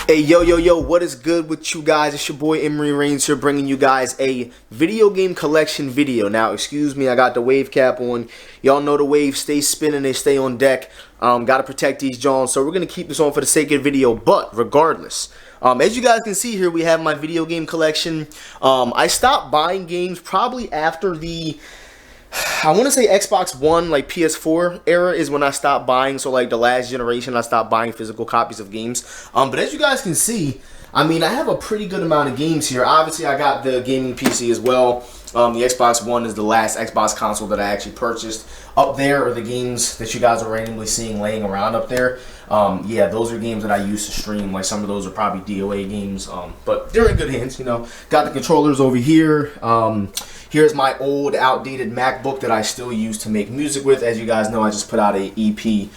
Hey, yo, what is good with you guys? It's your boy EmeryReigns here, bringing you guys a video game collection video. Now, excuse me, I got the wave cap on. Y'all know the waves stay spinning, they stay on deck. Gotta protect these Johns, so we're gonna keep this on for the sake of the video. But regardless, as you guys can see here, we have my video game collection. I stopped buying games probably after the, I want to say Xbox One, like PS4 era is when I stopped buying. So like the last generation, I stopped buying physical copies of games. But as you guys can see, I mean, I have a pretty good amount of games here. Obviously, I got the gaming PC as well. The Xbox One is the last Xbox console that I actually purchased. Up there are the games that you guys are randomly seeing laying around up there. Yeah, those are games that I used to stream. Like some of those are probably DOA games, but they're in good hands, you know. Got the controllers over here. Here's my old, outdated MacBook that I still use to make music with. As you guys know, I just put out a EP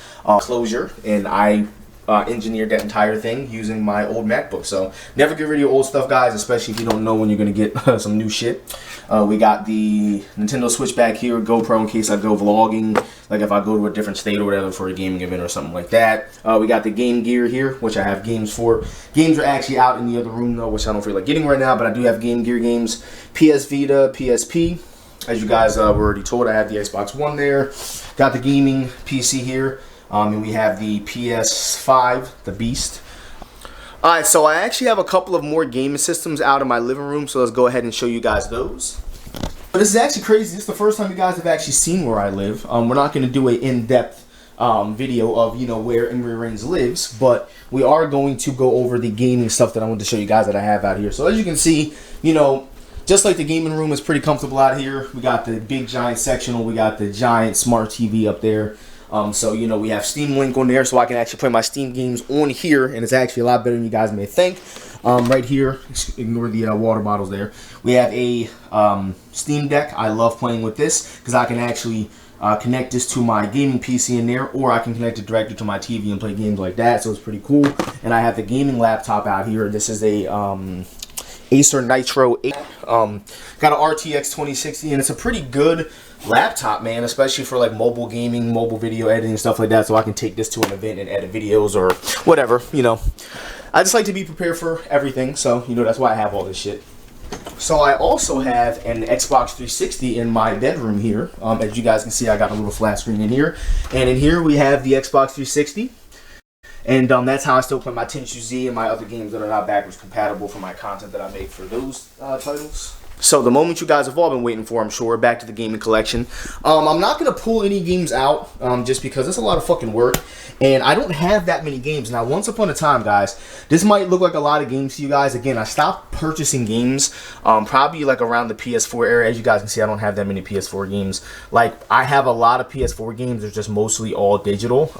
closure, and I engineered that entire thing using my old MacBook. So never get rid of your old stuff, guys, especially if you don't know when you're gonna get some new shit. We got the Nintendo Switch back here, GoPro in case I go vlogging, like if I go to a different state or whatever for a gaming event or something like that. We got the Game Gear here, which I have games for. Games are actually out in the other room though, which I don't feel like getting right now, but I do have Game Gear games. PS Vita, PSP. As you guys were already told, I have the Xbox One there. Got the gaming PC here. And we have the PS5, the Beast. Alright, so I actually have a couple of more gaming systems out in my living room, so let's go ahead and show you guys those. But this is actually crazy. This is the first time you guys have actually seen where I live. We're not going to do an in-depth video of, you know, where EmeryReigns lives, but we are going to go over the gaming stuff that I want to show you guys that I have out here. So as you can see, you know, just like the gaming room is pretty comfortable out here. We got the big giant sectional. We got the giant smart TV up there. So, you know, we have Steam Link on there, so I can actually play my Steam games on here, and it's actually a lot better than you guys may think. Right here, ignore the water bottles there. We have a Steam Deck. I love playing with this because I can actually connect this to my gaming PC in there, or I can connect it directly to my TV and play games like that, so it's pretty cool. And I have the gaming laptop out here. This is a Acer Nitro 8. Got an RTX 2060, and it's a pretty good laptop, man, especially for like mobile gaming, mobile video editing, stuff like that, so I can take this to an event and edit videos or whatever, you know. I just like to be prepared for everything, so, you know, that's why I have all this shit. So I also have an Xbox 360 in my bedroom here. As you guys can see, I got a little flat screen in here, and in here we have the Xbox 360. And that's how I still play my Tenchu Z and my other games that are not backwards compatible for my content that I make for those titles. So the moment you guys have all been waiting for, I'm sure, back to the gaming collection. I'm not going to pull any games out just because it's a lot of fucking work. And I don't have that many games. Now, once upon a time, guys, this might look like a lot of games to you guys. Again, I stopped purchasing games probably like around the PS4 era. As you guys can see, I don't have that many PS4 games. Like, I have a lot of PS4 games. They're just mostly all digital.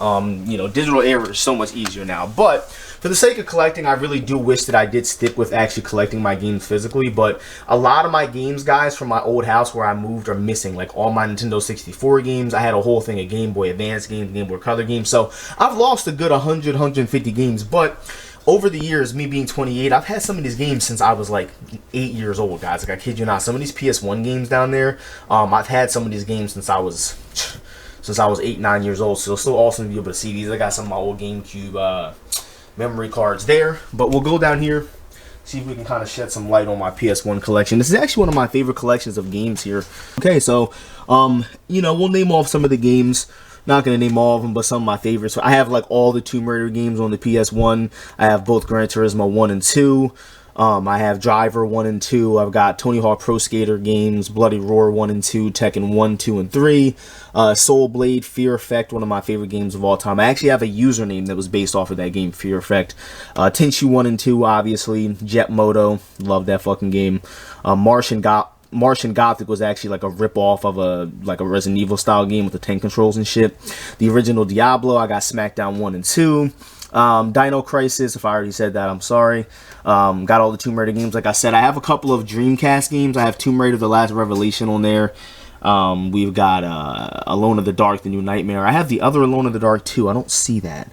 You know, digital era is so much easier now. But for the sake of collecting, I really do wish that I did stick with actually collecting my games physically. But a lot of my games, guys, from my old house where I moved are missing. Like all my Nintendo 64 games. I had a whole thing of Game Boy Advance games, Game Boy Color games. So I've lost a good 100, 150 games. But over the years, me being 28, I've had some of these games since I was like 8 years old, guys. Like, I kid you not. Some of these PS1 games down there, I've had some of these games since I was 8, 9 years old. So it's still awesome to be able to see these. I got some of my old GameCube memory cards there. But we'll go down here, see if we can kind of shed some light on my PS1 collection. This is actually one of my favorite collections of games here. Okay, so, you know, we'll name off some of the games. Not going to name all of them, but some of my favorites. So I have, like, all the Tomb Raider games on the PS1. I have both Gran Turismo 1 and 2. I have Driver 1 and 2. I've got Tony Hawk Pro Skater games, Bloody Roar 1 and 2, Tekken 1, 2, and 3. Soul Blade, Fear Effect, one of my favorite games of all time. I actually have a username that was based off of that game, Fear Effect. Tenchu 1 and 2, obviously. Jet Moto, love that fucking game. Martian Gothic was actually like a rip-off of a Resident Evil style game with the tank controls and shit. The original Diablo, I got Smackdown 1 and 2. Dino Crisis, if I already said that, I'm sorry. Got all the Tomb Raider games. Like I said, I have a couple of Dreamcast games. I have Tomb Raider The Last Revelation on there. We've got Alone in the Dark, The New Nightmare. I have the other Alone in the Dark too. I don't see that.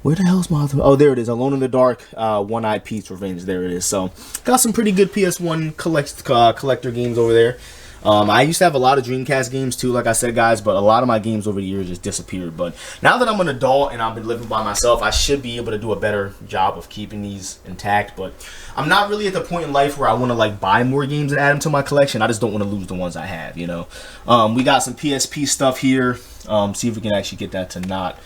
Where the hell's my other? Oh, there it is. Alone in the Dark, One-Eyed Pete's Revenge. There it is. So, got some pretty good PS1 collector games over there. I used to have a lot of Dreamcast games too, like I said, guys, but a lot of my games over the years just disappeared. But now that I'm an adult and I've been living by myself, I should be able to do a better job of keeping these intact. But I'm not really at the point in life where I want to like buy more games and add them to my collection. I just don't want to lose the ones I have, you know. We got some PSP stuff here. See if we can actually get that to not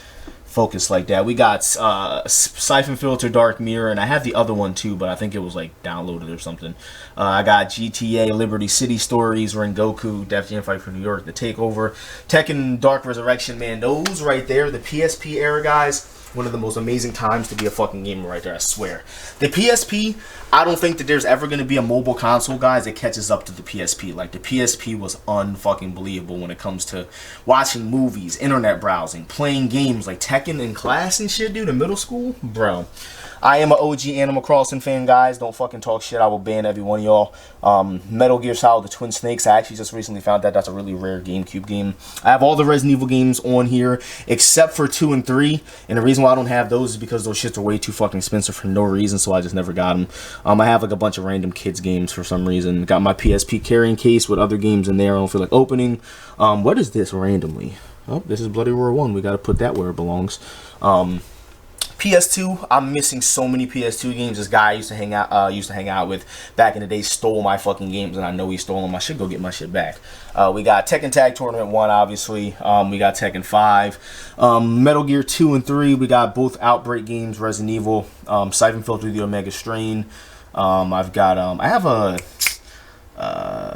focus like that. We got Siphon Filter, Dark Mirror, and I have the other one too, but I think it was like downloaded or something. I got GTA, Liberty City Stories, Rengoku, Def Jam Fight for New York, The Takeover, Tekken, Dark Resurrection. Man, those right there, the PSP era, guys, one of the most amazing times to be a fucking gamer right there, I swear. The PSP, I don't think that there's ever going to be a mobile console, guys, that catches up to the PSP. Like, the PSP was unfucking believable when it comes to watching movies, internet browsing, playing games like Tekken in class and shit, dude, in middle school. Bro, I am an OG Animal Crossing fan, guys. Don't fucking talk shit. I will ban every one of y'all. Metal Gear Solid, The Twin Snakes. I actually just recently found that that's a really rare GameCube game. I have all the Resident Evil games on here except for 2 and 3. And the reason why I don't have those is because those shits are way too fucking expensive for no reason, so I just never got them. I have like a bunch of random kids games for some reason. Got my PSP carrying case with other games in there. I don't feel like opening. What is this randomly? Oh, this is Bloody Roar 1. We got to put that where it belongs. PS2, I'm missing so many PS2 games. This guy I used to hang out with back in the day stole my fucking games, and I know he stole them. I should go get my shit back. We got Tekken Tag Tournament 1, obviously. We got Tekken 5. Metal Gear 2 and 3. We got both Outbreak games, Resident Evil, Siphon Filter, The Omega Strain. I have a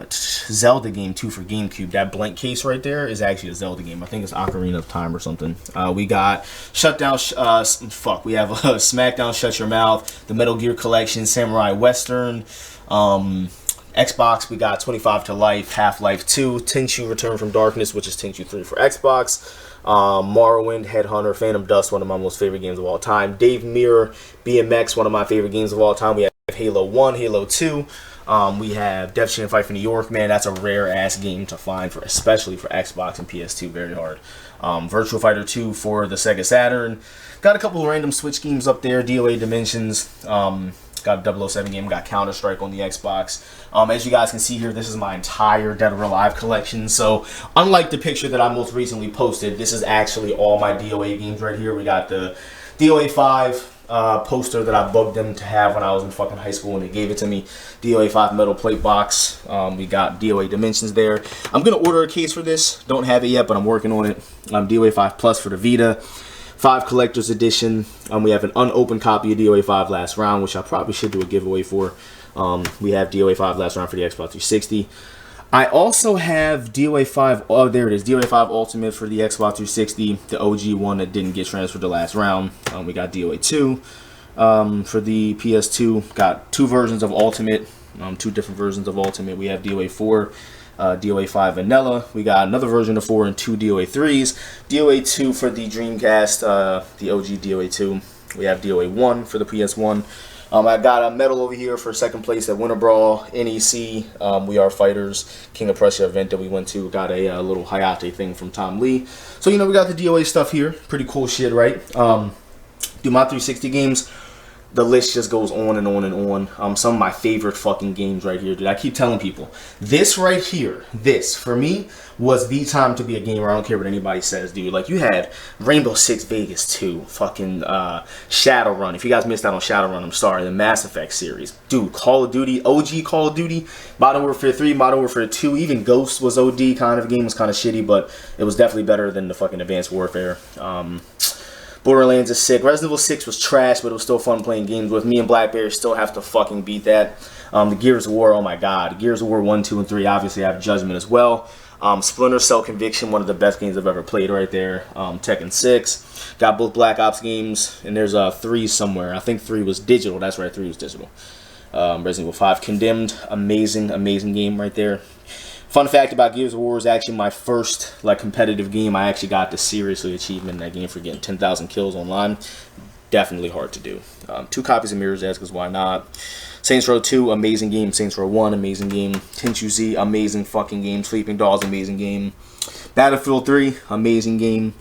Zelda game too for GameCube. That blank case right there is actually a Zelda game. I think it's Ocarina of Time or something. We got Shutdown. We have SmackDown, Shut Your Mouth, the Metal Gear Collection, Samurai Western. Xbox, we got 25 to Life, Half-Life 2, Tenchu Return from Darkness, which is Tenchu 3 for Xbox. Morrowind, Headhunter, Phantom Dust, one of my most favorite games of all time. Dave Mirror, BMX, one of my favorite games of all time. We have Halo 1, Halo 2. We have Def Jam Fight for New York. Man, that's a rare ass game to find, especially for Xbox and PS2. Very hard. Virtua Fighter 2 for the Sega Saturn. Got a couple of random Switch games up there. DOA Dimensions. Got a 007 game. Got Counter-Strike on the Xbox. As you guys can see here, this is my entire Dead or Alive collection. So, unlike the picture that I most recently posted, this is actually all my DOA games right here. We got the DOA 5 poster that I bugged them to have when I was in fucking high school when they gave it to me. DOA 5 metal plate box. We got DOA Dimensions there. I'm going to order a case for this. Don't have it yet, but I'm working on it. DOA 5 Plus for the Vita. 5 Collector's Edition. We have an unopened copy of DOA 5 Last Round, which I probably should do a giveaway for. We have DOA 5 Last Round for the Xbox 360. I also have DOA 5, oh there it is, DOA 5 Ultimate for the Xbox 360, the OG one that didn't get transferred to Last Round. We got DOA 2 for the PS2, got 2 versions of Ultimate, 2 different versions of Ultimate. We have DOA 4, DOA 5 Vanilla. We got another version of 4 and 2 DOA 3s. DOA 2 for the Dreamcast, the OG DOA 2. We have DOA 1 for the PS1. I got a medal over here for second place at Winter Brawl, NEC, We Are Fighters, King of Prussia event that we went to. Got a little Hayate thing from Tom Lee. So, you know, we got the DOA stuff here. Pretty cool shit, right? Do my 360 games. The list just goes on and on and on. Some of my favorite fucking games right here, dude. I keep telling people, this right here, this, for me, was the time to be a gamer. I don't care what anybody says, dude. Like, you had Rainbow Six Vegas 2, fucking Shadowrun. If you guys missed out on Shadowrun, I'm sorry. The Mass Effect series. Dude, Call of Duty, OG Call of Duty, Modern Warfare 3, Modern Warfare 2, even Ghost was OD kind of game. Was kind of shitty, but it was definitely better than the fucking Advanced Warfare. Borderlands is sick. Resident Evil 6 was trash, but it was still fun playing games with. Me and Blackberry still have to fucking beat that. The Gears of War, oh my god. Gears of War 1, 2, and 3. Obviously, I have Judgment as well. Splinter Cell Conviction, one of the best games I've ever played right there. Tekken 6. Got both Black Ops games, and there's 3 somewhere. I think 3 was digital. That's right, 3 was digital. Resident Evil 5 Condemned. Amazing, amazing game right there. Fun fact about Gears of War is actually my first like competitive game. I actually got the seriously achievement in that game for getting 10,000 kills online. Definitely hard to do. 2 copies of Mirror's Edge, because why not? Saints Row 2, amazing game. Saints Row 1, amazing game. Tenchu Z, amazing fucking game. Sleeping Dogs, amazing game. Battlefield 3, amazing game.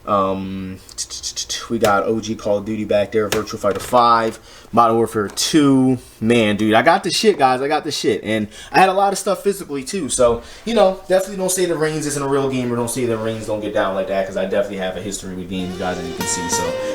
We got OG Call of Duty back there, Virtua Fighter 5, Modern Warfare 2. Man, dude, I got the shit, guys. I got the shit. And I had a lot of stuff physically, too. So, you know, definitely don't say that Reigns isn't a real gamer. Don't say that Reigns don't get down like that, because I definitely have a history with games, guys, as you can see. So,